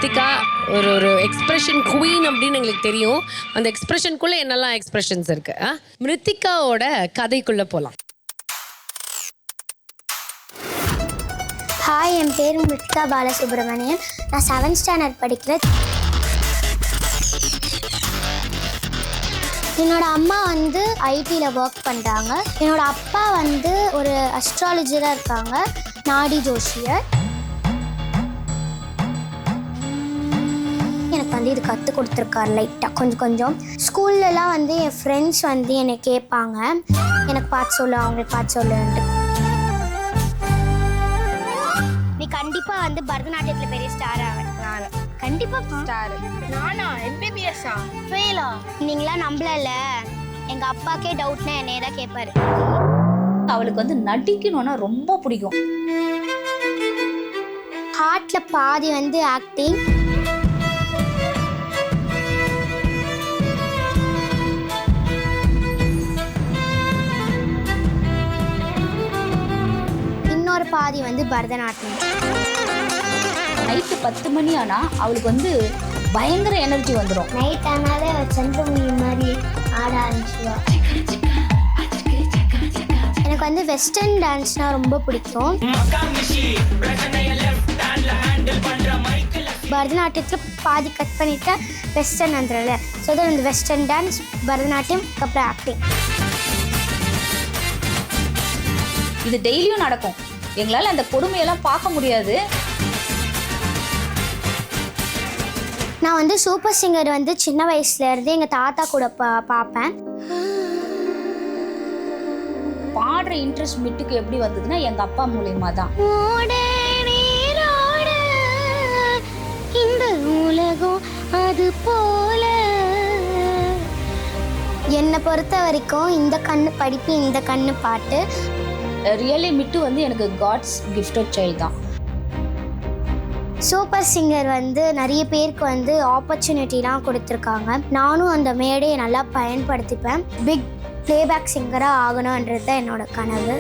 மிருத்திகா ஒரு ஒரு expression queen அப்படின்னு எங்களுக்கு தெரியும். அந்த எக்ஸ்பிரஷனுக்குள்ள என்னெல்லாம் எக்ஸ்பிரஷன்ஸ் இருக்கு? மிருத்திகாவோட கதைக்குள்ள போலாம். ஹாய், என் பேர் மிருத்திகா பாலசுப்ரமணியன். நான் 7th ஸ்டாண்டர்ட் படிக்கிறேன். என்னோட அம்மா வந்து ஐடியில் ஒர்க் பண்ணுறாங்க. என்னோட அப்பா வந்து ஒரு அஸ்ட்ராலஜராக இருக்காங்க, நாடி ஜோஷியர். எனக்கு வந்து இது கற்றுக் கொடுத்துருக்காரு லைட்டாக கொஞ்சம். ஸ்கூல்லலாம் வந்து என் ஃப்ரெண்ட்ஸ் வந்து என்னை கேட்பாங்க, எனக்கு பார்த்து சொல்லு, அவங்களுக்கு பார்த்து சொல்லுன்ட்டு. நீ கண்டிப்பா வந்து பரதநாட்டியத்துல பெரிய ஸ்டார் ஆவேன். நான் கண்டிப்பா ஸ்டார். நானா எம்பிபிஎஸ்ஸா ஃபெயிலா? நீங்களா நம்பலல. எங்க அப்பாக்கே டவுட்னா என்னைய தான் கேட்பாரு. அவளுக்கு வந்து நடிக்கணும்னா ரொம்ப பிடிக்கும். ஹார்ட்ல பாதி வந்து ஆக்டிங், இன்னொரு பாதி வந்து பரதநாட்டியம். நைட்டு 10 மணி ஆனா அவளுக்கு வந்து பயங்கர எனர்ஜி வந்துடும். நைட் ஆனாலே சந்திரமுகி மாதிரி ஆட ஆரம்பிச்சுவா. எனக்கு வந்து வெஸ்டர்ன் டான்ஸ்னா ரொம்ப பிடிக்கும். பரதநாட்டியத்தில் பாதி கட் பண்ணிட்டு வெஸ்டர்ன் வந்துடல. ஸோ தான் இந்த வெஸ்டர்ன் டான்ஸ், பரதநாட்டியம், அப்புறம் ஆக்டிங். இது டெய்லியும் நடக்கும். எங்களால் அந்த கொடுமையெல்லாம் பார்க்க முடியாது. நான் வந்து சூப்பர் சிங்கர் வந்து சின்ன வயசுலேருந்து எங்கள் தாத்தா கூட பார்ப்பேன். பாடுற இன்ட்ரெஸ்ட் மிட்டுக்கு எப்படி வந்ததுன்னா எங்கள் அப்பா மூலியமா தான். இந்த உலகம் அது போல. என்னை பொறுத்த வரைக்கும் இந்த கண்ணு படிப்பு, இந்த கண்ணு பாட்டு. ரியலி மிட்டு வந்து எனக்கு காட்ஸ் கிஃப்டட் சைல்ட் தான். சூப்பர் சிங்கர் வந்து நிறைய பேருக்கு வந்து ஆப்பர்ச்சுனிட்டிலாம் கொடுத்துருக்காங்க. நானும் அந்த மேடையை நல்லா பயன்படுத்திப்பேன். பிக் பிளேபேக் சிங்கராக ஆகணுன்றது தான் என்னோட கனவு.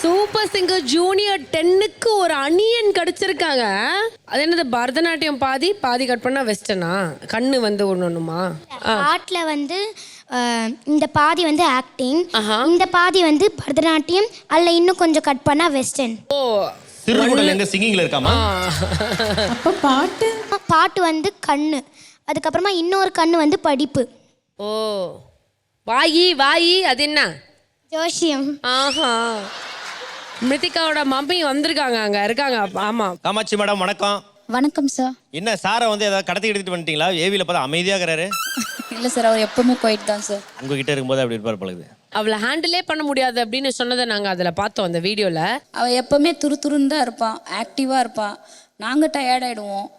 சூப்பர் சிங்கர் ஜூனியர் 10க்கு ஒரு அணியன் கிடைச்சிருக்காங்க. அது என்னது, பரதநாட்டியம் பாதி பாதி கட் பண்ணா வெஸ்டர்னா? கண்ணு வந்து ஒண்ணுமா? ஆர்ட்ல வந்து இந்த பாதி வந்து ஆக்டிங், இந்த பாதி வந்து பரதநாட்டியம், அல்ல இன்னும் கொஞ்சம் கட் பண்ணா வெஸ்டர்ன். ஓ, திருக்குறள் எங்க சிங்கிங்ல இருக்காமா? அப்ப பாட்டு பாட்டு வந்து கண்ணு, அதுக்கப்புறமா இன்னொரு கண்ணு வந்து படிப்பு. ஓ, வாயி வாயி அது என்ன? ஜோஷியம். ஆஹா, மிருத்திகாவோட மம்மி வந்திருக்காங்க, அங்க இருக்காங்க. ஆமா, காமாட்சி மேடம் வணக்கம். வணக்கம் சார். என்ன சாரை வந்து ஏதாவது கடத்தி எடுத்துட்டு வந்துட்டீங்களா? ஏவில பார்த்தா அமைதியாகிறாரு. இல்லை சார், அவர் எப்பவுமே போயிட்டு தான் சார். உங்ககிட்ட இருக்கும்போது அப்படி இருப்பார் பழகுது. அவளை ஹேண்டிலே பண்ண முடியாது அப்படின்னு சொன்னதை நாங்கள் அதில் பார்த்தோம், அந்த வீடியோவில். அவள் எப்போவுமே துருதுருன்னு தான் இருப்பான், ஆக்டிவாக இருப்பான். நாங்கள் டயர்டாயிடுவோம்.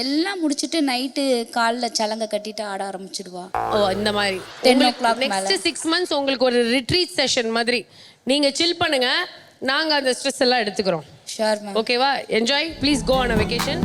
எல்லாம் முடிச்சுட்டு நைட்டு காலில் சலங்கை கட்டிட்டு ஆட ஆரம்பிச்சிடுவா. ஓ, இந்த மாதிரி 10 o'clock நெக்ஸ்ட் 6 months உங்களுக்கு ஒரு ரிட்ரீட் செஷன் மாதிரி. நீங்கள் சில் பண்ணுங்க, நாங்கள் அந்த ஸ்ட்ரெஸ் எல்லாம் எடுத்துக்கிறோம். Sure ma'am. ஓகேவா? Enjoy, please go on a vacation.